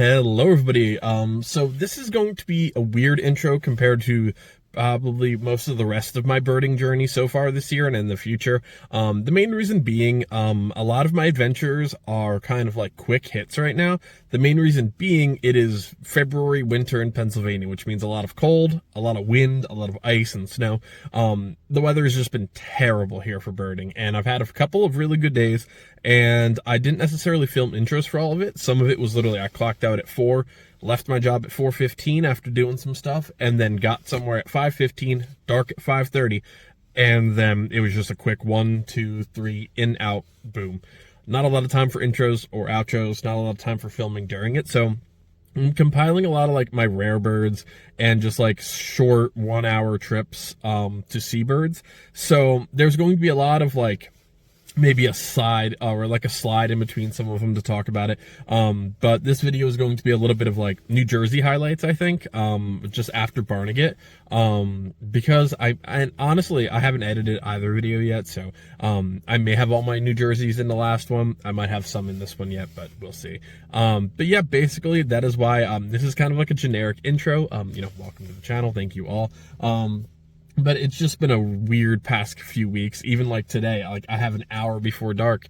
Hello everybody. So this is going to be a weird intro compared to probably most of the rest of my birding journey so far this year and in the future. The main reason being, a lot of my adventures are kind of like quick hits right now. The main reason being it is February winter in Pennsylvania, which means a lot of cold, a lot of wind, a lot of ice and snow. The weather has just been terrible here for birding, and I've had a couple of really good days, and I didn't necessarily film intros for all of it. Some of it was literally I clocked out at 4, left my job at 4:15 after doing some stuff, and then got somewhere at 5:15, dark at 5:30, and then it was just a quick 1, 2, 3, in, out, boom. Not a lot of time for intros or outros, not a lot of time for filming during it, so I'm compiling a lot of like my rare birds and just like short 1-hour trips to see birds. So there's going to be a lot of like maybe a side or like a slide in between some of them to talk about it, but this video is going to be a little bit of like New Jersey highlights, I think, just after Barnegat, because and honestly I haven't edited either video yet, so I may have all my New Jerseys in the last one, I might have some in this one yet, but we'll see. But yeah, basically that is why this is kind of like a generic intro. You know, welcome to the channel, thank you all. But it's just been a weird past few weeks. Even like today, like I have an hour before dark,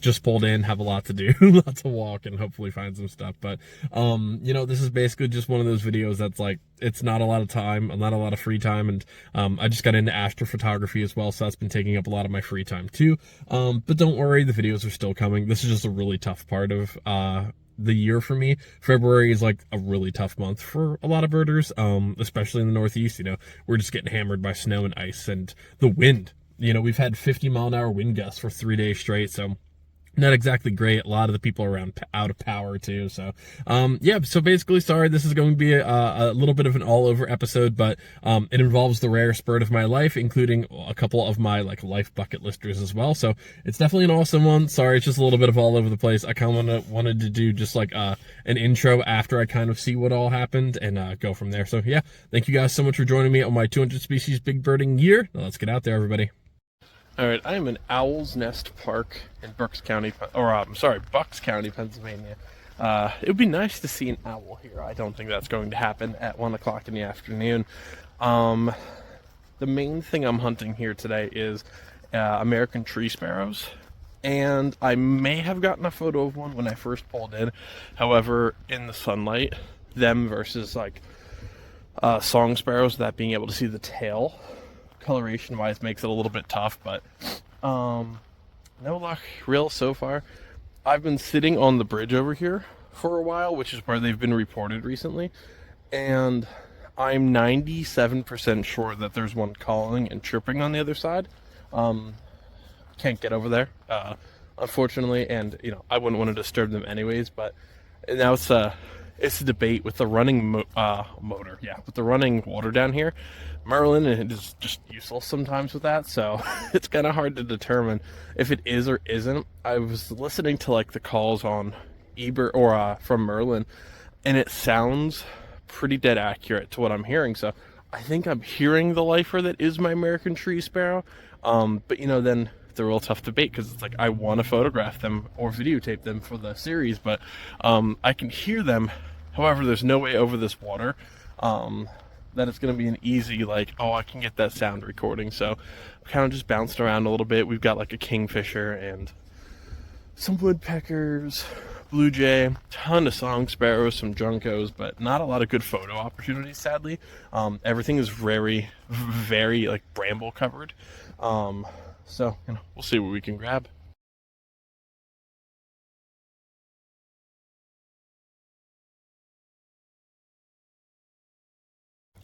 just pulled in, have a lot to do, lots to walk and hopefully find some stuff. But, you know, this is basically just one of those videos that's like, it's not a lot of time, not a lot of free time. And, I just got into astrophotography as well, so that's been taking up a lot of my free time too. But don't worry, the videos are still coming. This is just a really tough part of, the year for me. February is like a really tough month for a lot of birders, especially in the Northeast. You know, we're just getting hammered by snow and ice and the wind. You know, we've had 50-mile-an-hour wind gusts for 3 days straight, so not exactly great. A lot of the people around out of power too. So, yeah, so basically, sorry, this is going to be a little bit of an all over episode, but, it involves the rarest bird of my life, including a couple of my like life bucket listers as well. So it's definitely an awesome one. Sorry, it's just a little bit of all over the place. I kind of wanted to do just like, an intro after I kind of see what all happened and, go from there. So yeah, thank you guys so much for joining me on my 200 species big birding year. Now let's get out there, everybody. All right, I am in Owl's Nest Park in Bucks County, Pennsylvania. It would be nice to see an owl here. I don't think that's going to happen at 1 o'clock in the afternoon. The main thing I'm hunting here today is American tree sparrows, and I may have gotten a photo of one when I first pulled in. However, in the sunlight, them versus like song sparrows, that being able to see the tail coloration wise makes it a little bit tough, but no luck real so far. I've been sitting on the bridge over here for a while, which is where they've been reported recently, and I'm 97% sure that there's one calling and chirping on the other side. Can't get over there, unfortunately, and you know I wouldn't want to disturb them anyways, but now it's a debate with the running motor, with the running water down here. Merlin is just useless sometimes with that, so it's kind of hard to determine if it is or isn't. I was listening to like the calls on Ebert or from Merlin, and it sounds pretty dead accurate to what I'm hearing. So I think I'm hearing the lifer that is my American tree sparrow. But you know, then it's a real tough debate because it's like I want to photograph them or videotape them for the series, but I can hear them. However, there's no way over this water that it's going to be an easy, like, oh, I can get that sound recording. So I'm kind of just bounced around a little bit. We've got like a kingfisher and some woodpeckers, blue jay, ton of song sparrows, some juncos, but not a lot of good photo opportunities, sadly. Everything is very, very like bramble covered. So, you know, we'll see what we can grab.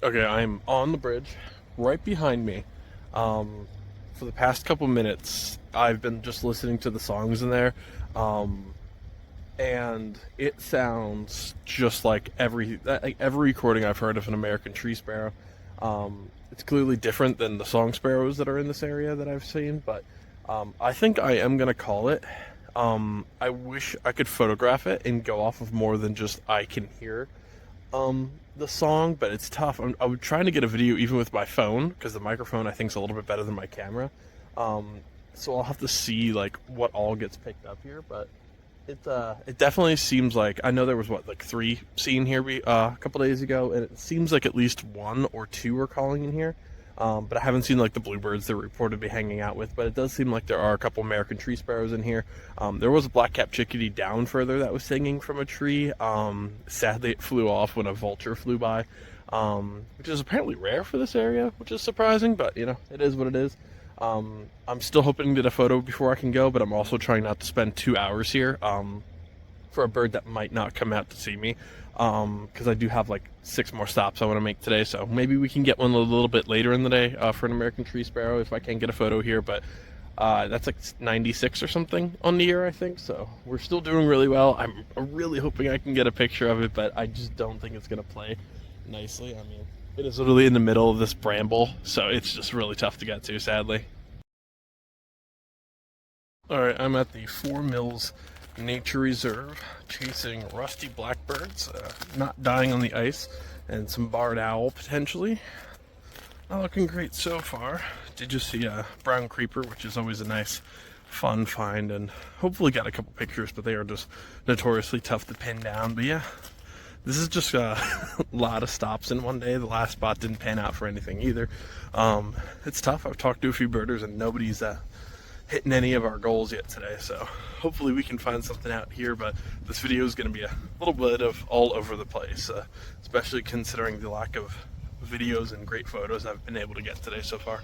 Okay, I'm on the bridge. Right behind me, for the past couple minutes, I've been just listening to the songs in there, and it sounds just like every recording I've heard of an American tree sparrow. It's clearly different than the song sparrows that are in this area that I've seen, but I think I am gonna call it. I wish I could photograph it and go off of more than just I can hear the song, but it's tough. I'm trying to get a video even with my phone because the microphone I think is a little bit better than my camera. So I'll have to see like what all gets picked up here, but It definitely seems like, I know there was what, like 3 seen here a couple days ago, and it seems like at least 1 or 2 are calling in here. But I haven't seen like the bluebirds they're reported to be hanging out with, but it does seem like there are a couple American tree sparrows in here. There was a black-capped chickadee down further that was singing from a tree. Sadly, it flew off when a vulture flew by, which is apparently rare for this area, which is surprising, but you know, it is what it is. I'm still hoping to get a photo before I can go, but I'm also trying not to spend 2 hours here for a bird that might not come out to see me, because I do have like 6 more stops I want to make today. So maybe we can get one a little bit later in the day for an American tree sparrow if I can get a photo here. But that's like 96 or something on the year, I think. So we're still doing really well. I'm really hoping I can get a picture of it, but I just don't think it's going to play nicely. I mean, it is literally in the middle of this bramble, so it's just really tough to get to, sadly. Alright, I'm at the 4 Mills Nature Reserve, chasing rusty blackbirds, not dying on the ice, and some barred owl, potentially. Not looking great so far. Did just see a brown creeper, which is always a nice, fun find, and hopefully got a couple pictures, but they are just notoriously tough to pin down. But yeah, this is just a lot of stops in one day. The last spot didn't pan out for anything either. It's tough. I've talked to a few birders, and nobody's hitting any of our goals yet today, so hopefully we can find something out here. But this video is going to be a little bit of all over the place, especially considering the lack of videos and great photos I've been able to get today so far.